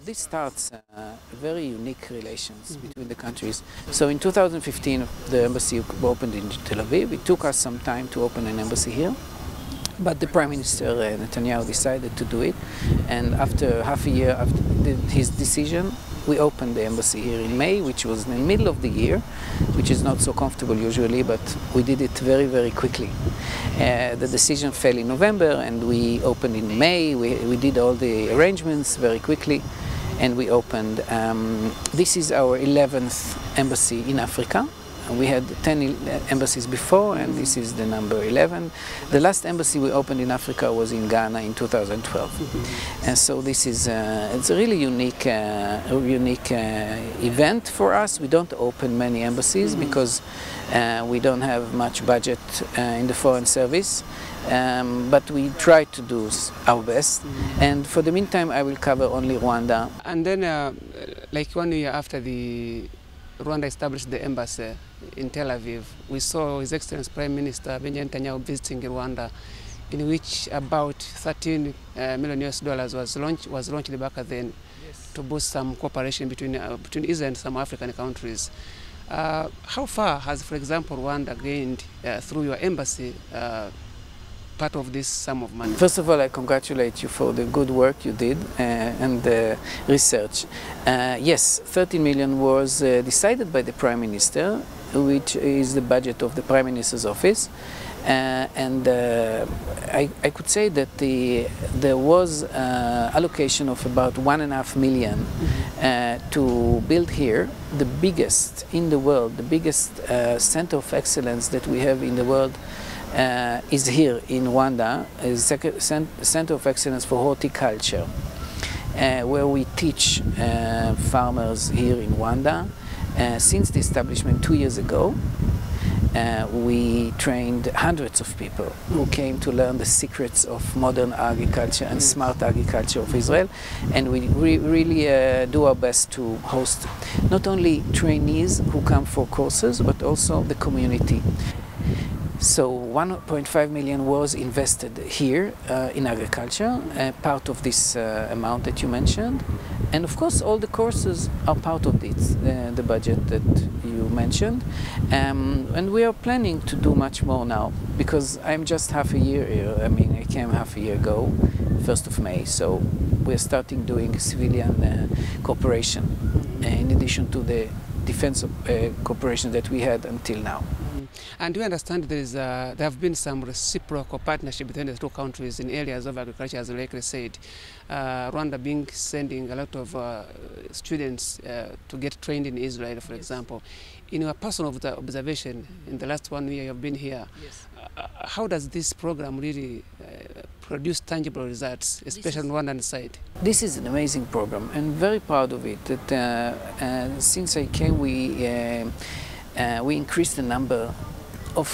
This starts very unique relations between the countries. So in 2015, the embassy opened in Tel Aviv. It took us some time to open an embassy here, but the Prime Minister Netanyahu decided to do it. And after half a year after his decision, we opened the embassy here in May, which was in the middle of the year, which is not so comfortable usually, but we did it very, very quickly. The decision fell in November and we opened in May. We did all the arrangements very quickly and we opened. This is our 11th embassy in Africa. We had 10 embassies before, and this is the number 11. The last embassy we opened in Africa was in Ghana in 2012. And so this is it's a really unique event for us. We don't open many embassies because we don't have much budget in the Foreign Service. But we try to do our best. And for the meantime, I will cover only Rwanda. And then, like 1 year after Rwanda established the embassy in Tel Aviv, we saw His Excellency Prime Minister Benjamin Netanyahu visiting Rwanda, in which about $13 million was launched back then to boost some cooperation between Israel and some African countries. How far has, for example, Rwanda gained through your embassy part of this sum of money? First of all, I congratulate you for the good work you did and the research. Yes, 13 million was decided by the Prime Minister, which is the budget of the Prime Minister's office. And I could say that there was allocation of about 1.5 million to build here the biggest in the world, the biggest center of excellence that we have in the world. Is here in Rwanda, is a center of excellence for horticulture, where we teach farmers here in Rwanda. Since the establishment 2 years ago, we trained hundreds of people who came to learn the secrets of modern agriculture and smart agriculture of Israel, and we really do our best to host not only trainees who come for courses, but also the community. So 1.5 million was invested here in agriculture, part of this amount that you mentioned. And of course all the courses are part of this, the budget that you mentioned. And we are planning to do much more now, because I'm just half a year here. I mean, I came half a year ago, 1st of May, so we're starting doing civilian cooperation in addition to the defense cooperation that we had until now. And we understand there have been some reciprocal partnership between the two countries in areas of agriculture, as Lekre said. Rwanda being sending a lot of students to get trained in Israel, for example. In your personal observation, in the last 1 year you've been here, how does this program really produce tangible results, especially on Rwandan side? This is an amazing program, and very proud of it. That since I came, we increased the number of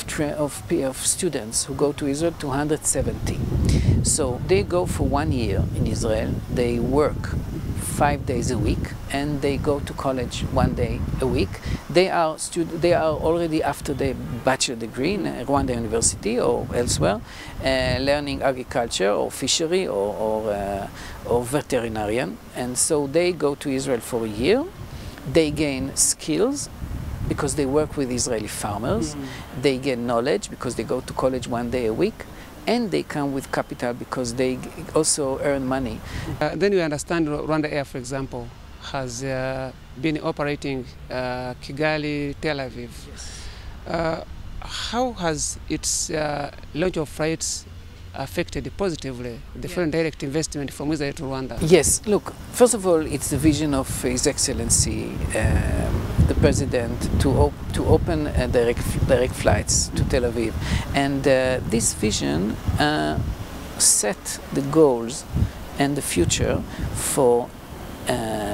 students who go to Israel to 170. So they go for 1 year in Israel, they work 5 days a week, and they go to college 1 day a week. They are already after their bachelor degree in Rwanda University or elsewhere, learning agriculture or fishery or veterinarian. And so they go to Israel for a year, they gain skills, because they work with Israeli farmers, they get knowledge because they go to college 1 day a week, and they come with capital because they also earn money. Then you understand Rwanda Air, for example, has been operating Kigali, Tel Aviv. Yes. How has its launch of flights affected positively the foreign direct investment from Israel to Rwanda? Yes, look, first of all, it's the vision of His Excellency the President to open direct flights to Tel Aviv. And this vision set the goals and the future for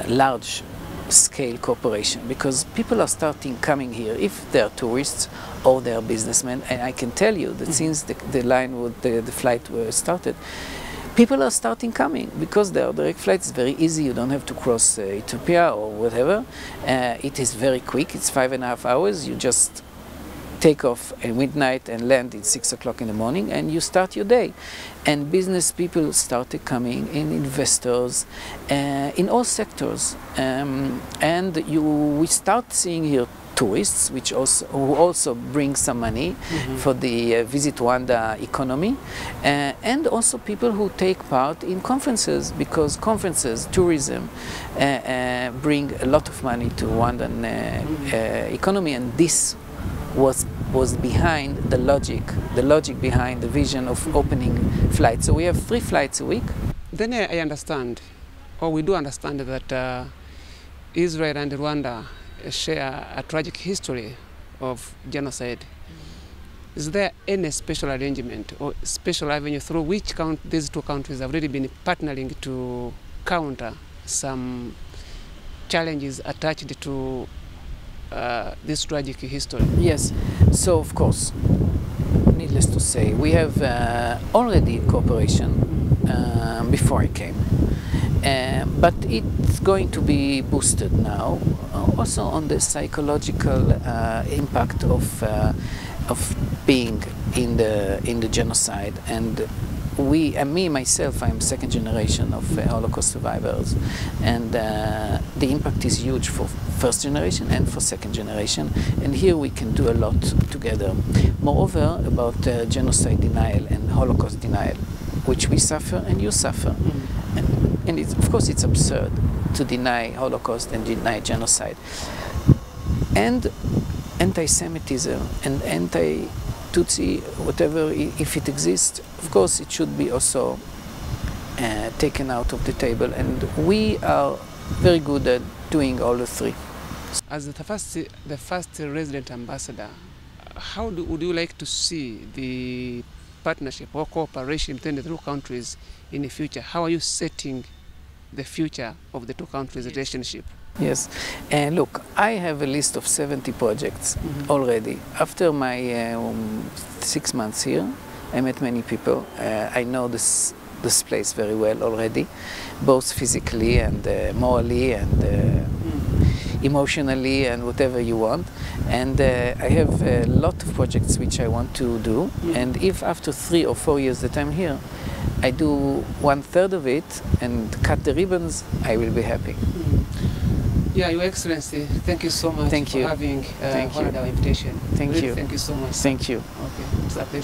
large-scale cooperation, because people are starting coming here, if they are tourists or they are businessmen. And I can tell you that since the flight was started, people are starting coming because there are direct flights. It's very easy. You don't have to cross Ethiopia or whatever. It is very quick. It's 5.5 hours. You just take off at midnight and land at 6 o'clock in the morning, and you start your day. And business people started coming in, investors in all sectors, and we start seeing here tourists, who also bring some money for the Visit Rwanda economy, and also people who take part in conferences, because conferences, tourism, bring a lot of money to Rwandan economy, and this was behind the logic behind the vision of opening flights. So we have 3 flights a week. Then I understand, or we do understand, that Israel and Rwanda share a tragic history of genocide. Is there any special arrangement or special avenue through which these 2 countries have really been partnering to counter some challenges attached to this tragic history? Yes, so of course, needless to say, we have already cooperation before I came, but it's going to be boosted now, also on the psychological impact of being in the genocide. And me myself, I'm 2nd generation of Holocaust survivors, and the impact is huge for 1st generation and for 2nd generation, and here we can do a lot together. Moreover, about genocide denial and Holocaust denial, which we suffer and you suffer, and of course it's absurd to deny Holocaust and deny genocide, and anti-Semitism and anti-Tutsi, whatever, if it exists, of course it should be also taken out of the table, and we are very good at doing all the 3. As the first resident ambassador, how would you like to see the partnership or cooperation between the 2 countries in the future? How are you setting the future of the 2 countries' relationship? Yes, and look, I have a list of 70 projects already. After my 6 months here, I met many people. I know this place very well already, both physically and morally and emotionally and whatever you want. And I have a lot of projects which I want to do. And if after 3 or 4 years that I'm here, I do 1/3 of it and cut the ribbons, I will be happy. Yeah, Your Excellency, thank you so much for having honored our invitation. Thank you. Thank you so much. Thank you. Okay, it's a pleasure.